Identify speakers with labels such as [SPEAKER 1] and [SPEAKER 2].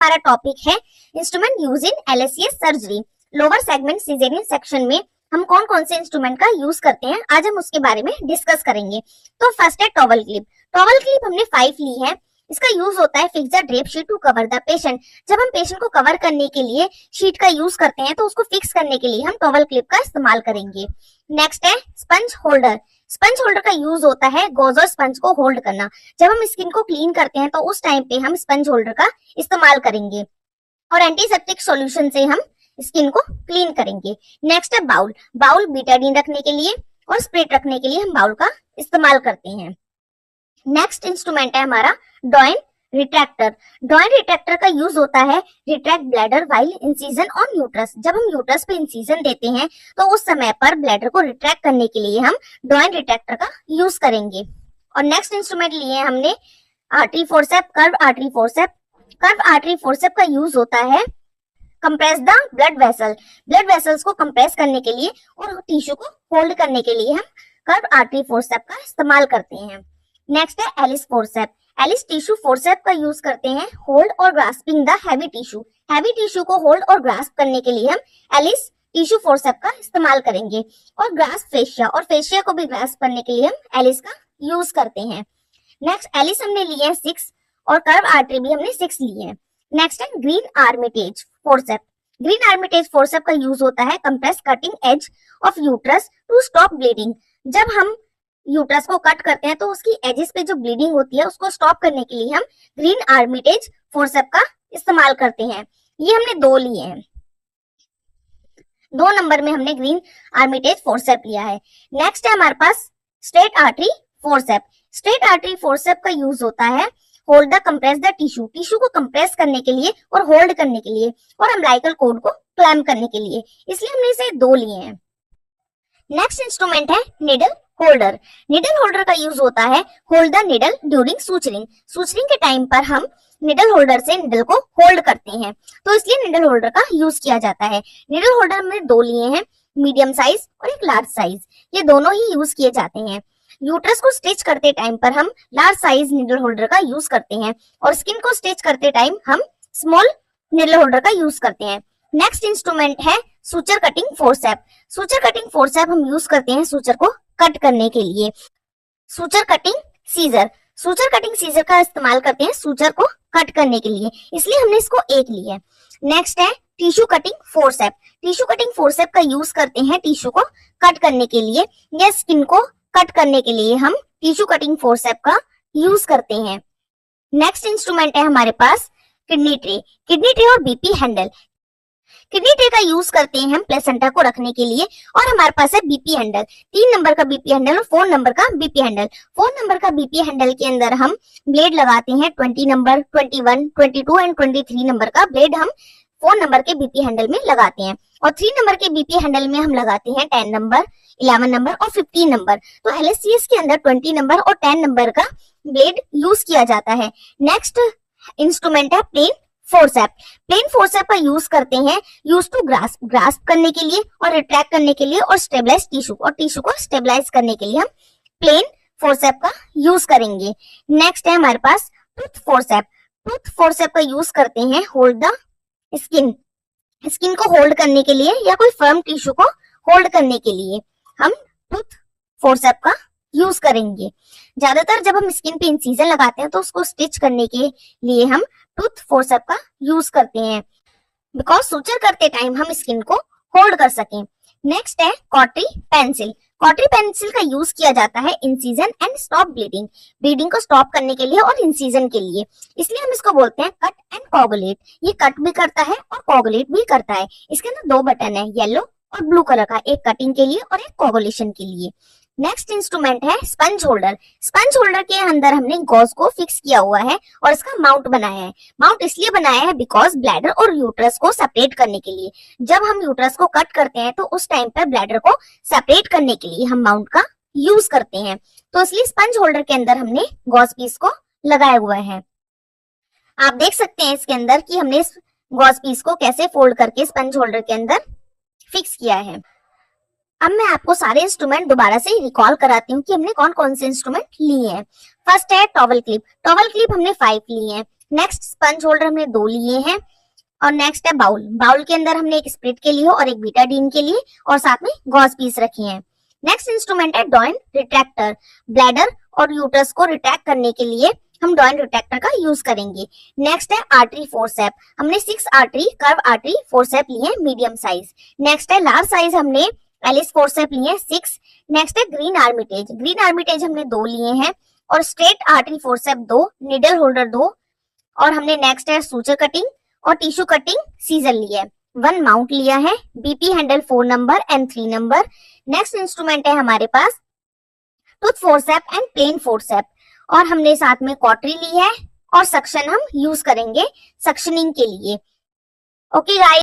[SPEAKER 1] हमारा टॉपिक है instrument use in LSCS surgery. Lower segment caesarean section में हम कौन कौन से इंस्ट्रूमेंट का यूज करते हैं, आज हम उसके बारे में डिस्कस करेंगे। तो फर्स्ट है टॉवल क्लिप। टॉवल क्लिप हमने 5 ली है। इसका यूज होता है fix the drape sheet to cover the patient. जब हम पेशेंट को कवर करने के लिए शीट का यूज करते हैं तो उसको फिक्स करने के लिए हम टॉवल क्लिप का इस्तेमाल करेंगे। नेक्स्ट है स्पंज होल्डर। स्पंज होल्डर का यूज होता है गॉज और स्पंज को होल्ड करना। जब हम स्किन को क्लीन करते हैं तो उस टाइम पे हम स्पंज होल्डर का इस्तेमाल करेंगे और एंटीसेप्टिक सॉल्यूशन से हम स्किन को क्लीन करेंगे। नेक्स्ट है बाउल। बाउल बीटाडीन रखने के लिए और स्प्रेट रखने के लिए हम बाउल का इस्तेमाल करते हैं। नेक्स्ट इंस्ट्रूमेंट है हमारा डॉइन रिट्रैक्टर। डॉइन रिट्रैक्टर का यूज होता है retract bladder while incision on uterus. जब हम यूट्रस पे इंसिजन देते हैं तो उस समय पर ब्लैडर को रिट्रैक्ट करने के लिए हम डॉइन रिट्रैक्टर का यूज करेंगे। और नेक्स्ट इंस्ट्रूमेंट लिए हमने artery forcep, curve artery forcep. Curve artery forceps का यूज होता है compress the blood vessel. Blood vessels को कंप्रेस करने के लिए और टिश्यू को होल्ड करने के लिए हम कर्व आर्टरी फोर्सेप का इस्तेमाल करते हैं। नेक्स्ट है Allis forcep. Allis tissue forcep का यूज करते हैं होल्ड और grasping the heavy tissue. Heavy tissue को होल्ड और ग्रास्प करने के लिए हम एलिस टिश्यू फोर्सेप का इस्तेमाल करेंगे। और ग्रास्प फेशिया, और फेशिया को भी ग्रास्प करने के लिए हम एलिस का यूज करते हैं। नेक्स्ट एलिस हमने लिए हैं 6 और कर्व आर्टरी भी हमने 6 लिए हैं। नेक्स्ट है Green Armitage forcep. Green Armitage forcep का यूज होता है compress cutting edge of uterus to stop bleeding. जब हम यूट्रस को कट करते हैं तो उसकी एजेस पे जो ब्लीडिंग होती है उसको स्टॉप करने के लिए हम ग्रीन आर्मिटेज फोर्सेप का इस्तेमाल करते हैं। ये हमने 2 लिए हैं। 2 नंबर में हमने ग्रीन आर्मिटेज फोर्सेप लिया है। नेक्स्ट है हमारे पास straight artery forceps. Straight artery forceps का यूज होता है hold the compress the tissue. Tissue को कंप्रेस करने के लिए और होल्ड करने के लिए और अम्बिलिकल कॉर्ड को क्लैम्प करने के लिए, इसलिए हमने इसे 2 लिए हैं। नेक्स्ट इंस्ट्रूमेंट है निडल होल्डर। निडल होल्डर का यूज होता है hold the needle during suturing. Suturing के टाइम पर हम निडल होल्डर से निडल को होल्ड करते हैं, तो इसलिए निडल होल्डर का यूज किया जाता है। निडल होल्डर हमने 2 लिए हैं, मीडियम साइज और एक लार्ज साइज। ये दोनों ही यूज किए जाते हैं। यूट्रस को स्टिच करते टाइम पर हम लार्ज साइज निडल होल्डर का यूज करते हैं और स्किन को स्टिच करते टाइम हम स्मॉल निडल होल्डर का यूज करते हैं। नेक्स्ट इंस्ट्रूमेंट है suture cutting forcep. Suture cutting forcep हम यूज करते हैं सूचर को कट करने के लिए। Suture cutting scissor. Suture cutting scissor का इस्तेमाल करते हैं सूचर को कट करने के लिए, इसलिए हमने इसको 1 लिया है। नेक्स्ट है tissue cutting forcep. Tissue cutting forcep का यूज करते हैं टिश्यू को कट करने के लिए या स्किन को कट करने के लिए हम टिश्यू कटिंग फोर्सेप का यूज करते हैं। नेक्स्ट इंस्ट्रूमेंट है हमारे पास किडनी ट्रे। किडनी ट्रे और बीपी हैंडल। किडनी ट्रे का यूज करते हैं हम प्लेसेंटा को रखने के लिए और हमारे पास है बीपी हैंडल। 3 नंबर का बीपी हैंडल और 4 नंबर का बीपी हैंडल। 4 नंबर का बीपी हैंडल के अंदर हम ब्लेड लगाते हैं 20 नंबर, 21, 22 एंड 23 नंबर का ब्लेड हम 4 नंबर के बीपी हैंडल में लगाते हैं और 3 नंबर के बीपी हैंडल में हम लगाते हैं 10 नंबर, 11 नंबर और 15 नंबर। तो एलएससीएस के अंदर 20 नंबर और 10 नंबर का ब्लेड यूज किया जाता है। नेक्स्ट इंस्ट्रूमेंट है प्लेन फोर्सेप। प्लेन फोर्सेप का यूज करते हैं यूज टू ग्रास्प, ग्रास्प करने के लिए और रिट्रैक्ट करने के लिए और स्टेबलाइज टिश्यू, और टिश्यू को स्टेबलाइज करने के लिए हम प्लेन फोर्सेप का यूज करेंगे। नेक्स्ट है हमारे पास टूथ फोर्सेप। टूथ फोर्सेप का यूज करते हैं होल्ड द स्किन। स्किन को होल्ड करने के लिए या कोई फर्म टिश्यू को होल्ड करने के लिए हम टूथ फोर्सेप का यूज करेंगे। ज्यादातर जब हम स्किन पे इंसिजन लगाते हैं तो उसको स्टिच करने के लिए हम टूथ फोर्सेप का यूज करते हैं, बिकॉज सूचर करते टाइम हम स्किन को होल्ड कर सकें। नेक्स्ट है कॉटरी पेंसिल। कॉटरी पेंसिल का यूज किया जाता है incision and stop bleeding. Bleeding को स्टॉप करने के लिए और इंसिजन के लिए, इसलिए हम इसको बोलते हैं कट एंड कोगुलेट। ये कट भी करता है और कोगुलेट भी करता है। इसके अंदर 2 बटन है, येलो और ब्लू कलर का, एक कटिंग के लिए और एक कोगुलेशन के लिए। नेक्स्ट इंस्ट्रूमेंट है स्पंज होल्डर। स्पंज होल्डर के अंदर हमने गॉज को फिक्स किया हुआ है और इसका माउंट बनाया है। माउंट इसलिए बनाया है बिकॉज ब्लैडर और यूट्रस को सेपरेट करने के लिए। जब हम यूट्रस को कट करते हैं तो उस टाइम पर ब्लैडर को सेपरेट करने के लिए हम माउंट का यूज करते हैं, तो इसलिए स्पंज होल्डर के अंदर हमने गॉज पीस को लगाया हुआ है। आप देख सकते हैं इसके अंदर कि हमने इस गॉज पीस को कैसे फोल्ड करके स्पंज होल्डर के अंदर फिक्स किया है। अब मैं आपको सारे इंस्ट्रूमेंट दोबारा से रिकॉल कराती हूँ कि हमने कौन कौन से इंस्ट्रूमेंट लिए हैं। फर्स्ट है टॉवल क्लिप। टॉवल क्लिप हमने 5 लिए हैं। नेक्स्ट स्पंज होल्डर हमने 2 लिए हैं और नेक्स्ट है बाउल। बाउल के अंदर हमने एक स्प्रिट के लिए और एक बीटाडीन के लिए और साथ में गॉज पीस रखे हैं। नेक्स्ट इंस्ट्रूमेंट है डॉइन रिट्रैक्टर। ब्लैडर और यूट्रस को रिट्रैक्ट करने के लिए हम डॉइन रिट्रैक्टर का यूज करेंगे। नेक्स्ट है आर्टरी फोर्सेप। हमने 6 आर्टरी कर्व आर्टरी फोर्सेप लिए हैं मीडियम साइज। नेक्स्ट है लार्ज साइज, हमने एलिस फोर्सेप लिए हैं 6। नेक्स्ट है ग्रीन आर्मिटेज। ग्रीन आर्मिटेज हमने 2 लिए हैं और straight artery forceps 2, needle holder 2 और हमने नेक्स्ट है सूचर कटिंग और टिश्यू कटिंग सीजर लिया है। 1 माउंट लिया है, बीपी हैंडल 4 नंबर एंड 3 नंबर। नेक्स्ट इंस्ट्रूमेंट है हमारे पास tooth forceps and plain forceps और हमने साथ में कॉटरी ली है और सक्शन हम यूज करेंगे सक्शनिंग के लिए। Okay guys.